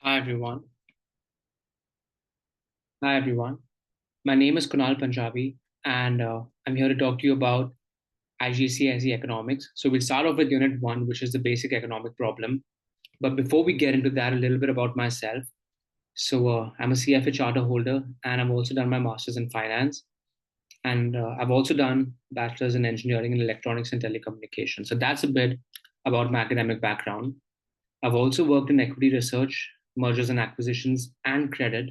Hi everyone. Hi everyone. My name is Kunal Punjabi, and I'm here to talk to you about IGCSE Economics. So we'll start off with Unit One, which is the basic economic problem. But before we get into that, a little bit about myself. I'm a CFA charter holder, and I've also done my master's in finance, and I've also done bachelor's in engineering in electronics and telecommunications. So that's a bit about my academic background. I've also worked in equity research, mergers and acquisitions, and credit.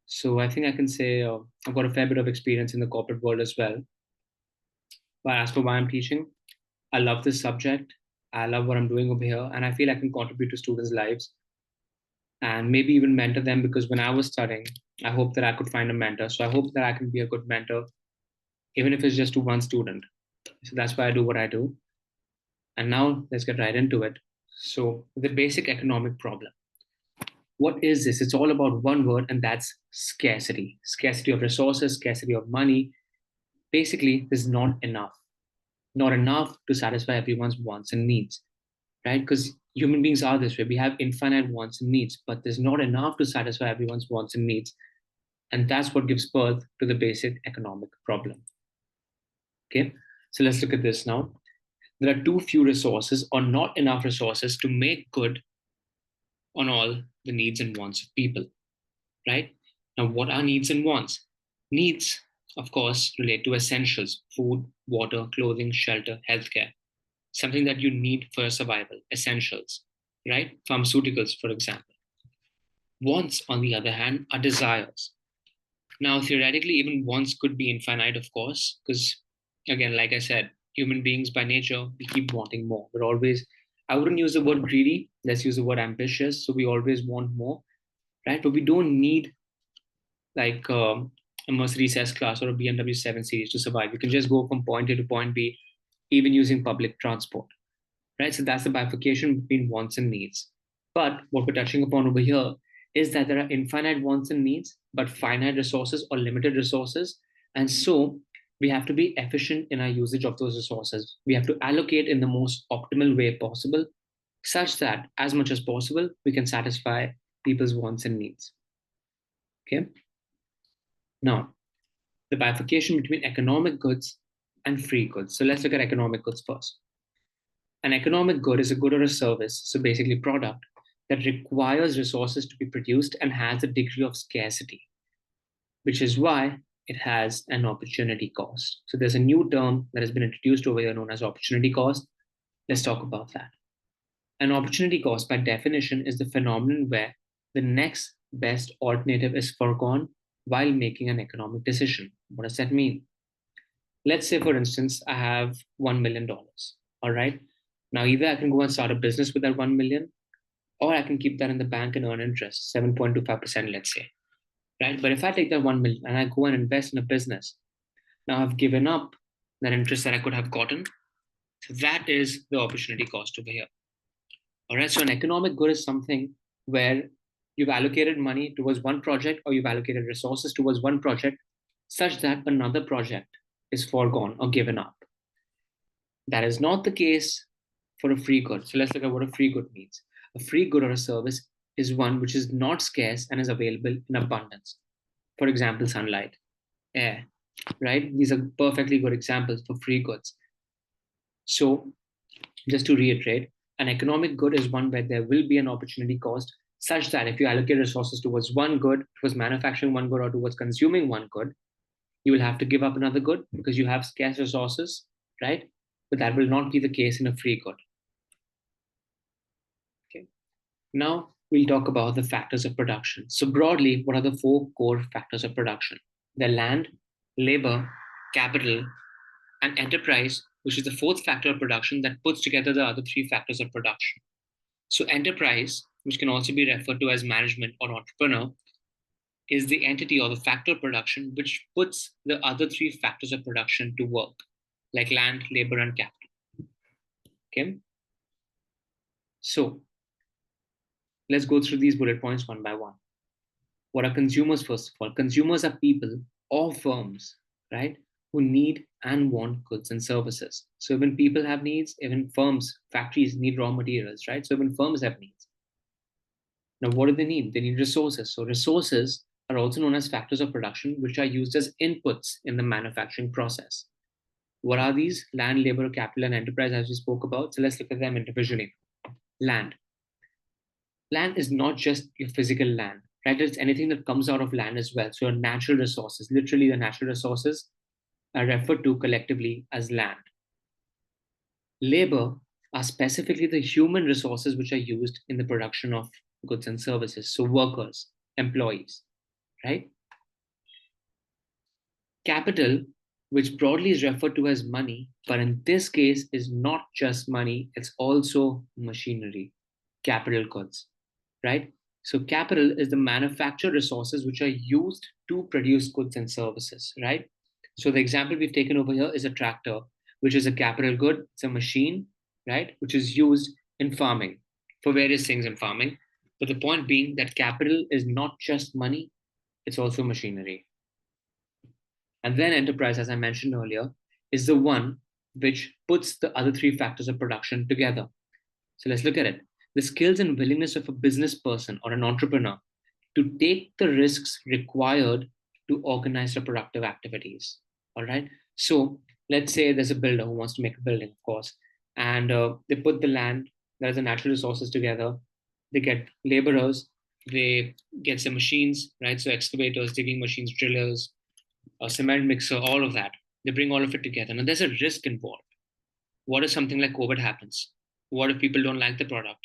So I think I can say I've got a fair bit of experience in the corporate world as well. But as for why I'm teaching, I love this subject. I love what I'm doing over here, and I feel I can contribute to students' lives and maybe even mentor them because when I was studying, I hope that I could find a mentor. So I hope that I can be a good mentor, even if it's just to one student. So that's why I do what I do. And now let's get right into it. So, the basic economic problem. What is this? It's all about one word, and that's scarcity. Scarcity of resources, scarcity of money. Basically, there's not enough to satisfy everyone's wants and needs, right? Because human beings are this way. We have infinite wants and needs, but there's not enough to satisfy everyone's wants and needs. And that's what gives birth to the basic economic problem. Okay. So let's look at this now. There are too few resources or not enough resources to make good on all the needs and wants of people, right? Now, what are needs and wants? Needs, of course, relate to essentials: food, water, clothing, shelter, healthcare, something that you need for survival, essentials, right? Pharmaceuticals, for example. Wants, on the other hand, are desires. Now, theoretically, even wants could be infinite, of course, because, again, like I said, human beings by nature, we keep wanting more. We're always, I wouldn't use the word greedy, let's use the word ambitious. So we always want more, right? But we don't need like a Mercedes S class or a BMW 7 Series to survive. You can just go from point A to point B, even using public transport, right? So that's the bifurcation between wants and needs. But what we're touching upon over here is that there are infinite wants and needs, but finite resources or limited resources. And so we have to be efficient in our usage of those resources. We have to allocate in the most optimal way possible, such that as much as possible, we can satisfy people's wants and needs. Okay. Now, the bifurcation between economic goods and free goods. So let's look at economic goods first. An economic good is a good or a service, so basically product, that requires resources to be produced and has a degree of scarcity, which is why it has an opportunity cost. So there's a new term that has been introduced over here known as opportunity cost. Let's talk about that. An opportunity cost, by definition, is the phenomenon where the next best alternative is foregone while making an economic decision. What does that mean? Let's say, for instance, I have $1 million. All right. Now, either I can go and start a business with that 1 million, or I can keep that in the bank and earn interest, 7.25%, let's say. Right. But if I take that 1 million and I go and invest in a business, now I've given up that interest that I could have gotten. So that is the opportunity cost over here. All right. So an economic good is something where you've allocated money towards one project or you've allocated resources towards one project such that another project is foregone or given up. That is not the case for a free good. So let's look at what a free good means. A free good or a service is one which is not scarce and is available in abundance. For example, sunlight, air, right? These are perfectly good examples for free goods. So, just to reiterate, an economic good is one where there will be an opportunity cost such that if you allocate resources towards one good, towards manufacturing one good, or towards consuming one good, you will have to give up another good because you have scarce resources, right? But that will not be the case in a free good. Okay. Now we'll talk about the factors of production. So broadly, what are the four core factors of production? They're land, labor, capital, and enterprise, which is the fourth factor of production that puts together the other three factors of production. So enterprise, which can also be referred to as management or entrepreneur, is the entity or the factor of production which puts the other three factors of production to work, like land, labor, and capital. Okay. So let's go through these bullet points one by one. What are consumers, first of all? Consumers are people or firms, right, who need and want goods and services. So when people have needs, even firms, factories need raw materials, right? So when firms have needs. Now, what do they need? They need resources. So, resources are also known as factors of production, which are used as inputs in the manufacturing process. What are these? Land, labor, capital, and enterprise, as we spoke about. So, let's look at them individually. Land. Land is not just your physical land, right? It's anything that comes out of land as well. So, your natural resources, literally, the natural resources are referred to collectively as land. Labor are specifically the human resources which are used in the production of goods and services. So, workers, employees, right? Capital, which broadly is referred to as money, but in this case is not just money, it's also machinery, capital goods, right? So, capital is the manufactured resources which are used to produce goods and services, right? So, the example we've taken over here is a tractor, which is a capital good, it's a machine, right, which is used in farming for various things in farming. But the point being that capital is not just money, it's also machinery. And then enterprise, as I mentioned earlier, is the one which puts the other three factors of production together. So let's look at it. The skills and willingness of a business person or an entrepreneur to take the risks required to organize the productive activities. All right. So let's say there's a builder who wants to make a building, of course, and they put the land, that is the natural resources together. They get laborers, they get some machines, right? So excavators, digging machines, drillers, a cement mixer, all of that. They bring all of it together. Now, there's a risk involved. What if something like COVID happens? What if people don't like the product?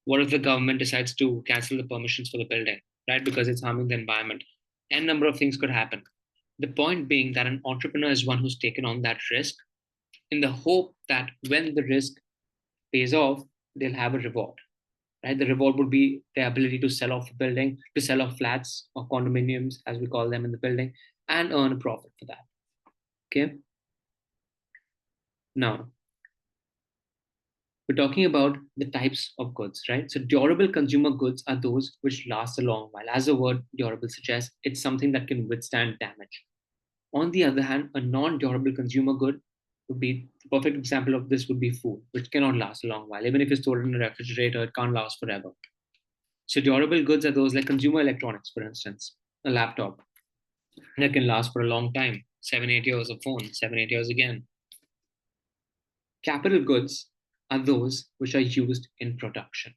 What if the government decides to cancel the permissions for the building, right? Because it's harming the environment. N number of things could happen. The point being that an entrepreneur is one who's taken on that risk in the hope that when the risk pays off, they'll have a reward, right? The reward would be the ability to sell off a building, to sell off flats or condominiums, as we call them in the building, and earn a profit for that. Okay. Now, we're talking about the types of goods, right? So, durable consumer goods are those which last a long while. As the word durable suggests, it's something that can withstand damage. On the other hand, a non durable consumer good would be the perfect example of this would be food, which cannot last a long while. Even if it's stored in a refrigerator, it can't last forever. So, durable goods are those like consumer electronics, for instance, a laptop that can last for a long time 7, 8 years, a phone, 7, 8 years again. Capital goods are those which are used in production.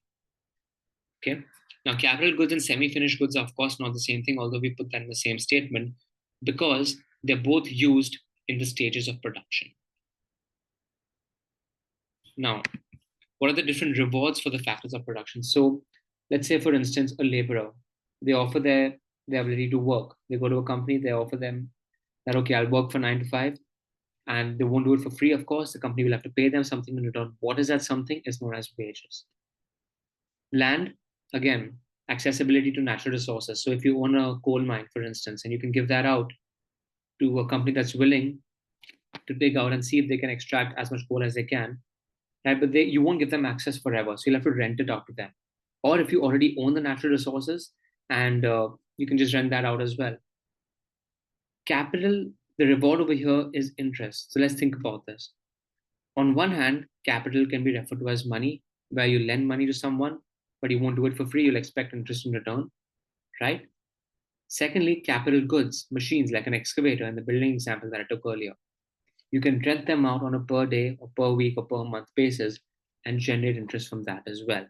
Okay. Now, capital goods and semi-finished goods are of course not the same thing, although we put that in the same statement because they're both used in the stages of production. Now, what are the different rewards for the factors of production? So, let's say, for instance, a laborer, they offer their ability to work. They go to a company, they offer them that, okay, I'll work for 9 to 5, and they won't do it for free, of course. The company will have to pay them something in return. What is that something? Is known as wages. Land, again, accessibility to natural resources. So if you own a coal mine, for instance, and you can give that out to a company that's willing to dig out and see if they can extract as much coal as they can, right? But you won't give them access forever. So you'll have to rent it out to them. Or if you already own the natural resources and you can just rent that out as well. Capital, the reward over here is interest. So let's think about this. On one hand, capital can be referred to as money, where you lend money to someone, but you won't do it for free. You'll expect interest in return, right? Secondly, capital goods, machines like an excavator in the building example that I took earlier. You can rent them out on a per day or per week or per month basis and generate interest from that as well.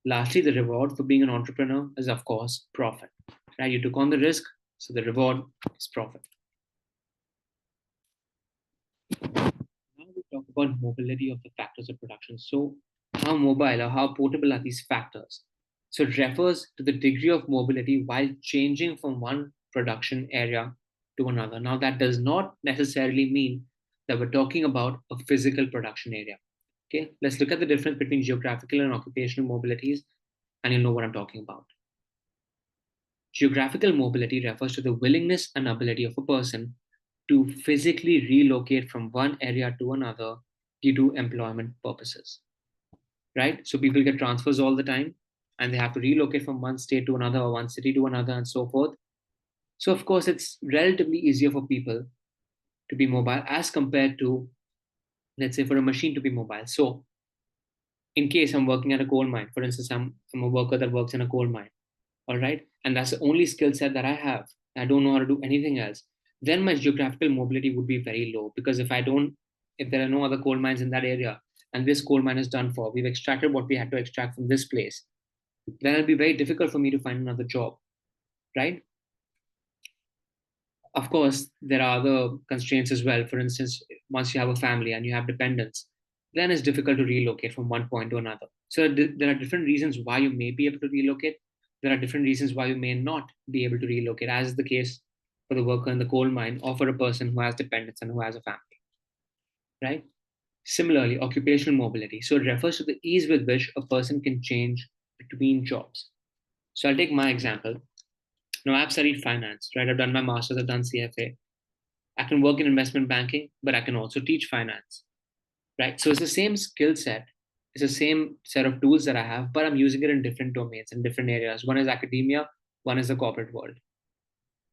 Lastly, the reward for being an entrepreneur is, of course, profit. Right? You took on the risk, so the reward is profit. Now we talk about mobility of the factors of production. So, how mobile or how portable are these factors? So, it refers to the degree of mobility while changing from one production area to another. Now, that does not necessarily mean that we're talking about a physical production area. Okay, let's look at the difference between geographical and occupational mobilities, and you'll know what I'm talking about. Geographical mobility refers to the willingness and ability of a person to physically relocate from one area to another due to employment purposes. Right? So people get transfers all the time and they have to relocate from one state to another or one city to another and so forth. So, of course, it's relatively easier for people to be mobile as compared to, let's say, for a machine to be mobile. So, In case I'm working at a coal mine, for instance, I'm a worker that works in a coal mine, all right, and that's the only skill set that I have. I don't know how to do anything else. Then my geographical mobility would be very low, because if there are no other coal mines in that area, and this coal mine is done for, we've extracted what we had to extract from this place, then it'll be very difficult for me to find another job, right? Of course, there are other constraints as well. For instance, once you have a family and you have dependents, then it's difficult to relocate from one point to another. So there are different reasons why you may be able to relocate. There are different reasons why you may not be able to relocate, as is the case for the worker in the coal mine or for a person who has dependents and who has a family, right? Similarly, occupational mobility. So it refers to the ease with which a person can change between jobs. So I'll take my example. Now, I've studied finance, right? I've done my master's, I've done CFA. I can work in investment banking, but I can also teach finance, right? So it's the same skill set, it's the same set of tools that I have, but I'm using it in different domains, in different areas. One is academia, one is the corporate world,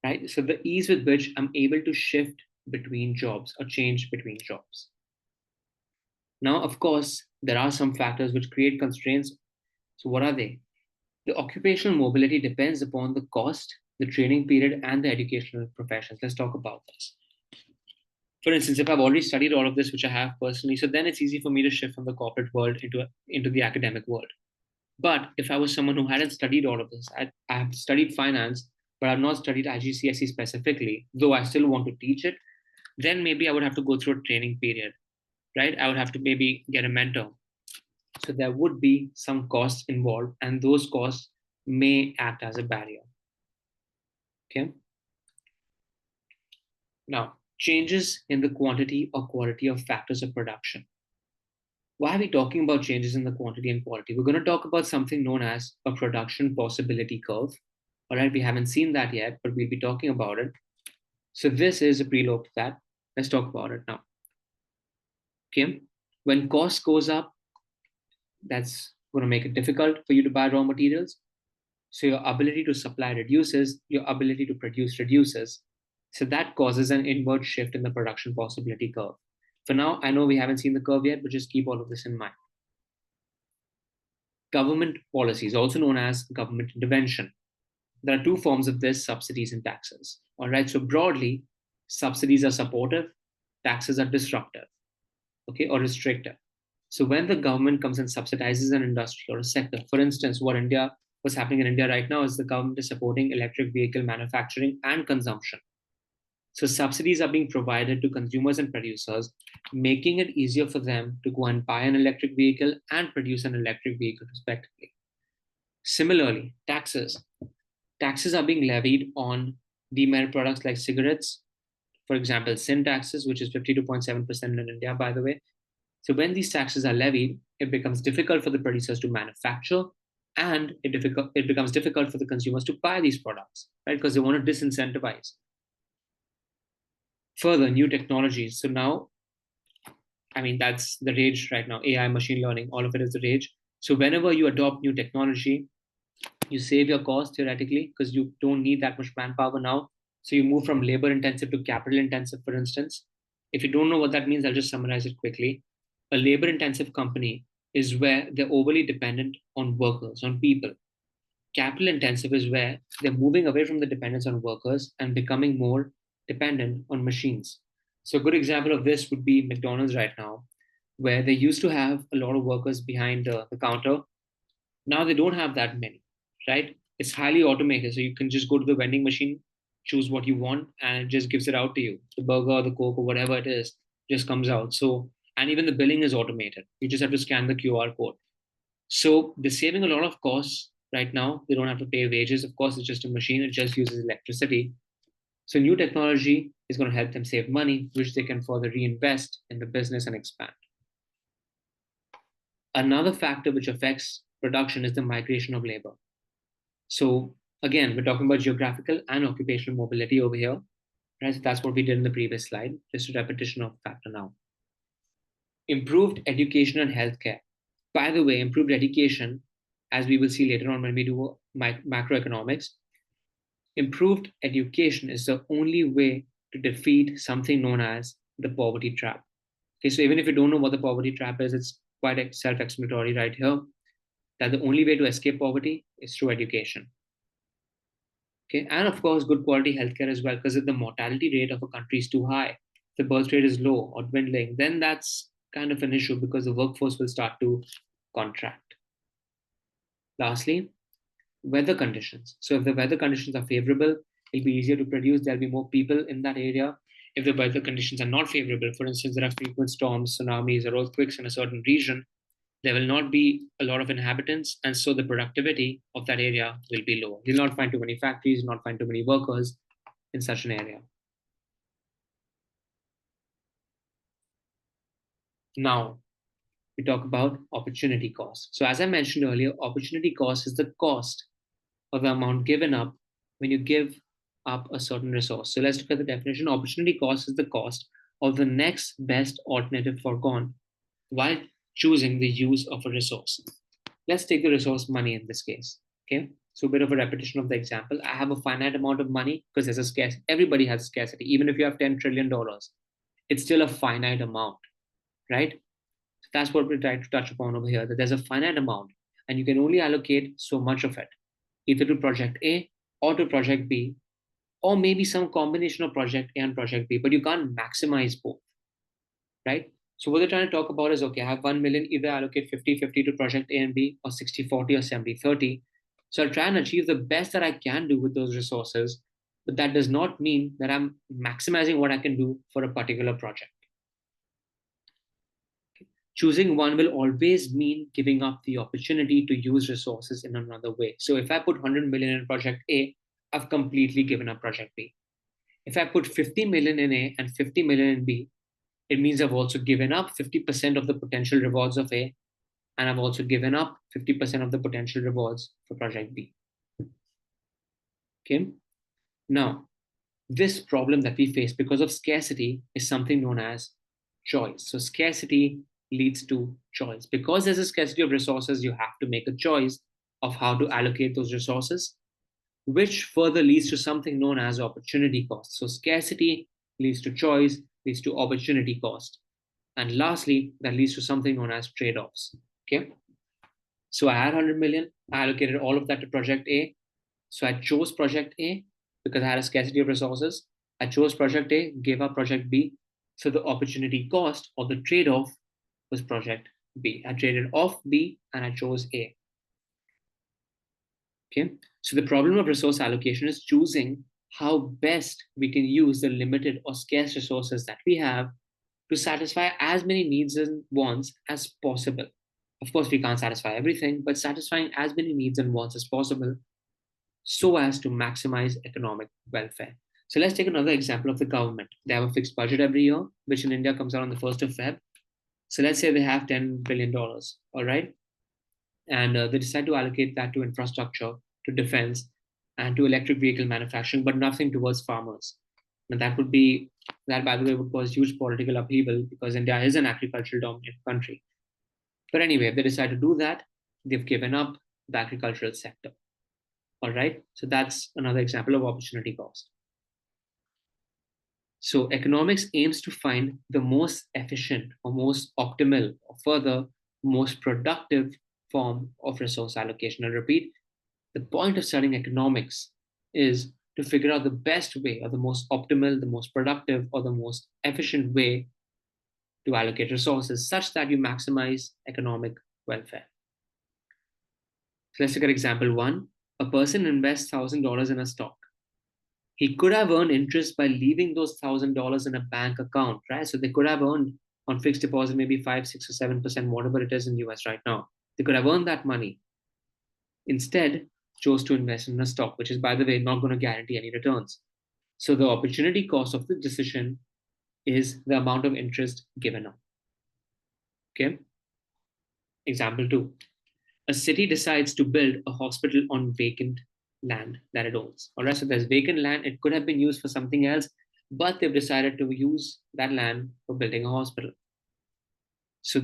right? So the ease with which I'm able to shift between jobs or change between jobs. Now, of course, there are some factors which create constraints. So what are they? The occupational mobility depends upon the cost, the training period, and the educational professions. Let's talk about this. For instance, if I've already studied all of this, which I have personally, so then it's easy for me to shift from the corporate world into the academic world. But if I was someone who hadn't studied all of this, I have studied finance, but I've not studied IGCSE specifically, though I still want to teach it, then maybe I would have to go through a training period, right? I would have to maybe get a mentor. So there would be some costs involved, and those costs may act as a barrier. Okay. Now, changes in the quantity or quality of factors of production. Why are we talking about changes in the quantity and quality? We're going to talk about something known as a production possibility curve. All right, we haven't seen that yet, but we'll be talking about it. So this is a preload to that. Let's talk about it now. Okay, when cost goes up, that's going to make it difficult for you to buy raw materials. So your ability to supply reduces, your ability to produce reduces. So that causes an inward shift in the production possibility curve. For now, I know we haven't seen the curve yet, but just keep all of this in mind. Government policies, also known as government intervention. There are two forms of this: subsidies and taxes. All right, so broadly, subsidies are supportive, taxes are disruptive, okay, or restrictive. So when the government comes and subsidizes an industry or a sector, for instance, what's happening in India right now is the government is supporting electric vehicle manufacturing and consumption. So subsidies are being provided to consumers and producers, making it easier for them to go and buy an electric vehicle and produce an electric vehicle respectively. Similarly, taxes. Taxes are being levied on demerit products like cigarettes, for example, sin taxes, which is 52.7% in India, by the way. So when these taxes are levied, it becomes difficult for the producers to manufacture, and it becomes difficult for the consumers to buy these products, right? Because they want to disincentivize. Further, new technologies. So now, I mean, that's the rage right now. AI, machine learning, all of it is the rage. So whenever you adopt new technology, you save your cost theoretically because you don't need that much manpower now. So you move from labor intensive to capital intensive, for instance. If you don't know what that means, I'll just summarize it quickly. A labor intensive company is where they're overly dependent on workers, on people. Capital intensive is where they're moving away from the dependence on workers and becoming more dependent on machines. So a good example of this would be McDonald's right now, where they used to have a lot of workers behind the counter. Now they don't have that many, right? It's highly automated. So you can just go to the vending machine, choose what you want, and it just gives it out to you. The burger, the Coke, or whatever it is, just comes out. So, and even the billing is automated. You just have to scan the QR code. So they're saving a lot of costs right now. They don't have to pay wages. Of course, it's just a machine, it just uses electricity. So new technology is going to help them save money, which they can further reinvest in the business and expand. Another factor which affects production is the migration of labor. So again, we're talking about geographical and occupational mobility over here. Right? So that's what we did in the previous slide. Just a repetition of factor now. Improved education and healthcare. By the way, improved education, as we will see later on when we do macroeconomics, improved education is the only way to defeat something known as the poverty trap. Okay, so even if you don't know what the poverty trap is, it's quite self-explanatory right here, that the only way to escape poverty is through education. Okay, and of course, good quality healthcare as well, because if the mortality rate of a country is too high, if the birth rate is low or dwindling, then that's kind of an issue because the workforce will start to contract. Lastly, weather conditions. So if the weather conditions are favorable, it'll be easier to produce. There'll be more people in that area. If the weather conditions are not favorable, for instance, there are frequent storms, tsunamis, or earthquakes in a certain region, there will not be a lot of inhabitants, and so the productivity of that area will be low. You'll not find too many factories, you'll not find too many workers in such an area. Now, we talk about opportunity cost. So, as I mentioned earlier, opportunity cost is the cost of the amount given up when you give up a certain resource. So, let's look at the definition. Opportunity cost is the cost of the next best alternative foregone while choosing the use of a resource. Let's take the resource money in this case. Okay. So a bit of a repetition of the example. I have a finite amount of money because there's a scarce. Everybody has scarcity. Even if you have $10 trillion, it's still a finite amount, right? So that's what we try to touch upon over here. That there's a finite amount, and you can only allocate so much of it, either to project A or to project B, or maybe some combination of project A and project B. But you can't maximize both, right? So what they're trying to talk about is, okay, I have 1 million, either allocate 50-50 to project A and B, or 60-40 or 70-30. So I'll try and achieve the best that I can do with those resources, but that does not mean that I'm maximizing what I can do for a particular project. Choosing one will always mean giving up the opportunity to use resources in another way. So if I put 100 million in project A, I've completely given up project B. If I put 50 million in A and 50 million in B, it means I've also given up 50% of the potential rewards of A, and I've also given up 50% of the potential rewards for project B. Okay. Now, this problem that we face because of scarcity is something known as choice. So, scarcity leads to choice. Because there's a scarcity of resources, you have to make a choice of how to allocate those resources, which further leads to something known as opportunity cost. So, scarcity leads to choice, leads to opportunity cost. And lastly, that leads to something known as trade offs. Okay. So I had 100 million, I allocated all of that to project A. So I chose project A because I had a scarcity of resources. I chose project A, gave up project B. So the opportunity cost or the trade off was project B. I traded off B and I chose A. Okay. So the problem of resource allocation is choosing how best we can use the limited or scarce resources that we have to satisfy as many needs and wants as possible. Of course, we can't satisfy everything, but satisfying as many needs and wants as possible so as to maximize economic welfare. So let's take another example of the government. They have a fixed budget every year, which in India comes out on the 1st of Feb. So let's say they have $10 billion, all right? And they decide to allocate that to infrastructure, to defense, and to electric vehicle manufacturing, but nothing towards farmers. And that, by the way, would cause huge political upheaval because India is an agricultural dominant country. But anyway, if they decide to do that, they've given up the agricultural sector. All right. So that's another example of opportunity cost. So economics aims to find the most efficient or most optimal or further most productive form of resource allocation. I repeat, the point of studying economics is to figure out the best way or the most optimal, the most productive, or the most efficient way to allocate resources such that you maximize economic welfare. So let's look at example one. A person invests $1,000 in a stock. He could have earned interest by leaving those $1,000 in a bank account, right? So they could have earned on fixed deposit maybe 5, 6, or 7%, whatever it is in US right now. They could have earned that money. Instead, chose to invest in a stock, which is, by the way, not going to guarantee any returns. So the opportunity cost of the decision is the amount of interest given up. Okay. Example two. A city decides to build a hospital on vacant land that it owns. All right. So there's vacant land. It could have been used for something else, but they've decided to use that land for building a hospital. So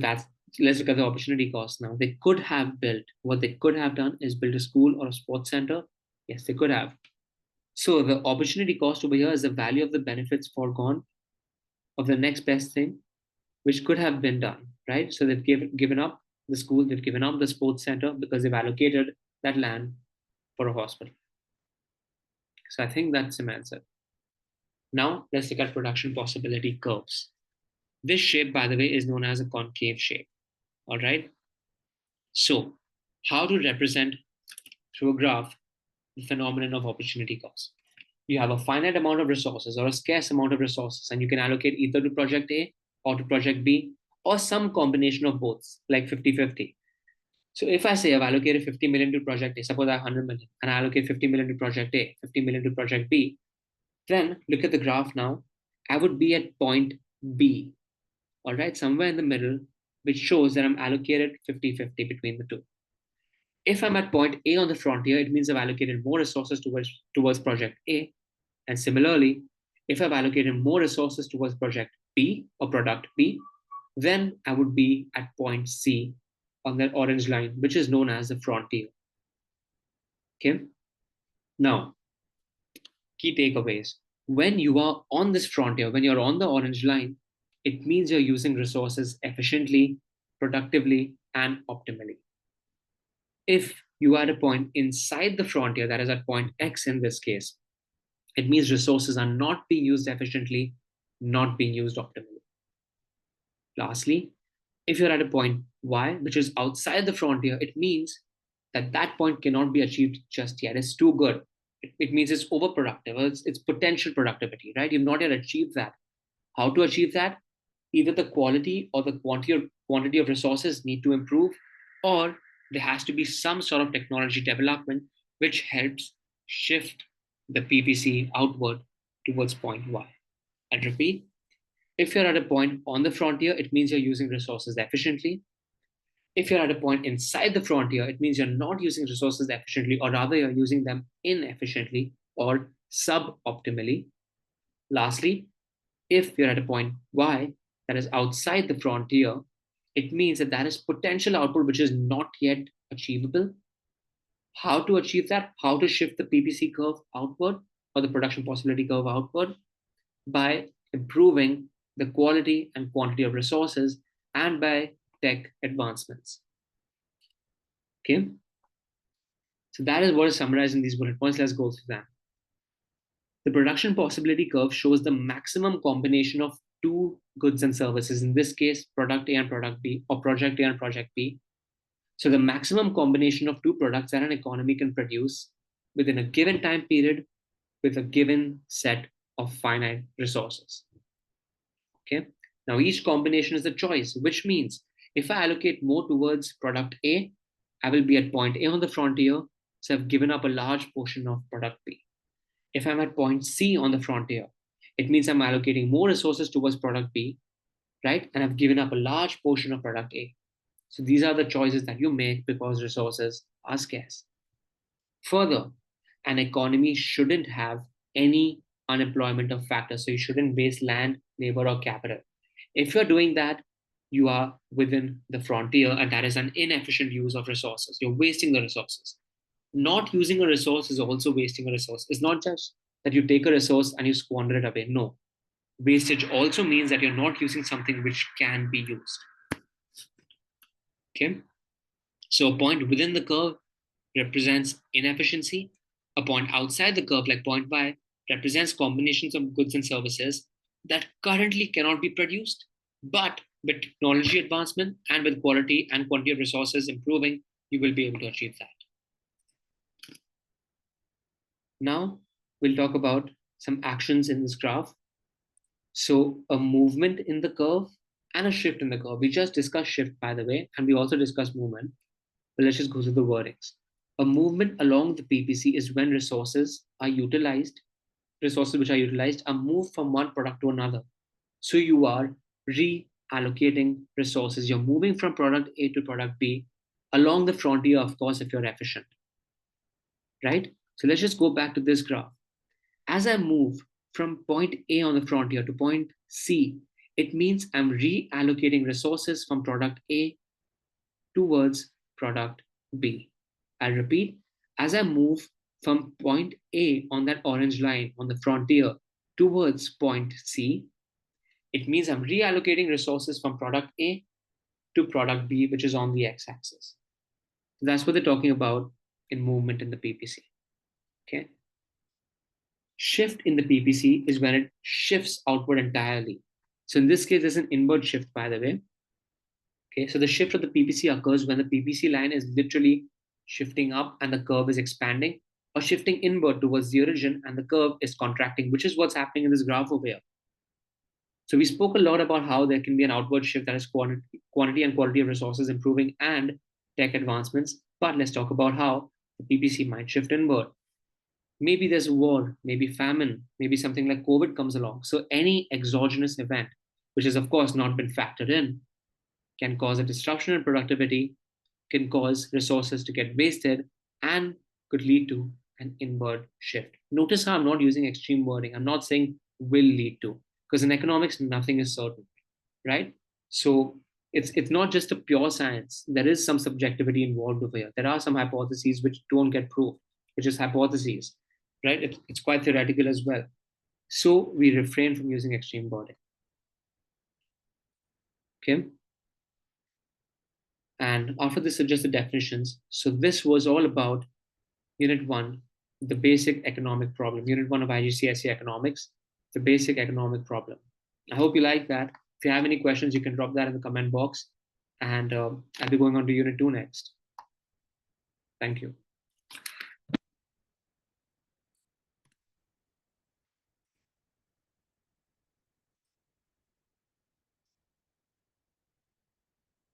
let's look at the opportunity cost now. They could have built, what they could have done is build a school or a sports center. Yes, they could have. So the opportunity cost over here is the value of the benefits foregone of the next best thing, which could have been done, right? So they've given up the school, they've given up the sports center because they've allocated that land for a hospital. So I think that's the answer. Now let's look at production possibility curves. This shape, by the way, is known as a concave shape. All right. So, how to represent through a graph the phenomenon of opportunity cost? You have a finite amount of resources or a scarce amount of resources, and you can allocate either to project A or to project B or some combination of both, like 50-50. So, if I say I've allocated 50 million to project A, suppose I have 100 million, and I allocate 50 million to project A, 50 million to project B, then look at the graph now. I would be at point B, all right, somewhere in the middle, which shows that I'm allocated 50-50 between the two. If I'm at point A on the frontier, it means I've allocated more resources towards project A. And similarly, if I've allocated more resources towards project B or product B, then I would be at point C on that orange line, which is known as the frontier. Okay. Now, key takeaways. When you are on this frontier, when you're on the orange line, it means you're using resources efficiently, productively, and optimally. If you are at a point inside the frontier, that is at point X in this case, it means resources are not being used efficiently, not being used optimally. Lastly, if you're at a point Y, which is outside the frontier, it means that that point cannot be achieved just yet. It's too good. It means it's overproductive. It's potential productivity, right? You've not yet achieved that. How to achieve that? Either the quality or the quantity of resources need to improve, or there has to be some sort of technology development which helps shift the PPC outward towards point Y. And repeat, if you're at a point on the frontier, it means you're using resources efficiently. If you're at a point inside the frontier, it means you're not using resources efficiently, or rather, you're using them inefficiently or suboptimally. Lastly, if you're at a point Y that is outside the frontier, it means that that is potential output which is not yet achievable. How to achieve that? How to shift the PPC curve outward or the production possibility curve outward? By improving the quality and quantity of resources and by tech advancements. Okay. So that is what is summarized in these bullet points. Let's go through them. The production possibility curve shows the maximum combination of two goods and services, in this case, product A and product B, or project A and project B. So the maximum combination of two products that an economy can produce within a given time period with a given set of finite resources. Okay. Now each combination is a choice, which means if I allocate more towards product A, I will be at point A on the frontier, so I've given up a large portion of product B. If I'm at point C on the frontier, it means I'm allocating more resources towards product B, right? And I've given up a large portion of product A. So these are the choices that you make because resources are scarce. Further, an economy shouldn't have any unemployment of factors. So you shouldn't waste land, labor, or capital. If you're doing that, you are within the frontier, and that is an inefficient use of resources. You're wasting the resources. Not using a resource is also wasting a resource. It's not just that you take a resource and you squander it away. No. Wastage also means that you're not using something which can be used. Okay. So a point within the curve represents inefficiency. A point outside the curve, like point Y, represents combinations of goods and services that currently cannot be produced, but with technology advancement and with quality and quantity of resources improving, you will be able to achieve that. Now, we'll talk about some actions in this graph. So, a movement in the curve and a shift in the curve. We just discussed shift, by the way, and we also discussed movement. But let's just go through the wordings. A movement along the PPC is when resources which are utilized are moved from one product to another. So you are reallocating resources. You're moving from product A to product B along the frontier, of course, if you're efficient, right? So let's just go back to this graph. As I move from point A on the frontier to point C, it means I'm reallocating resources from product A towards product B. I'll repeat, as I move from point A on that orange line on the frontier towards point C, it means I'm reallocating resources from product A to product B, which is on the x-axis. So that's what they're talking about in movement in the PPC. Okay. Shift in the PPC is when it shifts outward entirely. So in this case, there's an inward shift, by the way. Okay, so the shift of the PPC occurs when the PPC line is literally shifting up and the curve is expanding, or shifting inward towards the origin and the curve is contracting, which is what's happening in this graph over here. So we spoke a lot about how there can be an outward shift, that is quantity and quality of resources improving and tech advancements. But let's talk about how the PPC might shift inward. Maybe there's a war, maybe famine, maybe something like COVID comes along. So any exogenous event, which has of course not been factored in, can cause a disruption in productivity, can cause resources to get wasted, and could lead to an inward shift. Notice how I'm not using extreme wording. I'm not saying will lead to, because in economics, nothing is certain, right? So it's not just a pure science. There is some subjectivity involved over here. There are some hypotheses which don't get proved, which is hypotheses, right? It's quite theoretical as well. So we refrain from using extreme wording. Okay. And after this are just the definitions. So this was all about Unit 1, the basic economic problem. Unit 1 of IGCSE Economics, the basic economic problem. I hope you like that. If you have any questions, you can drop that in the comment box. And I'll be going on to Unit 2 next. Thank you.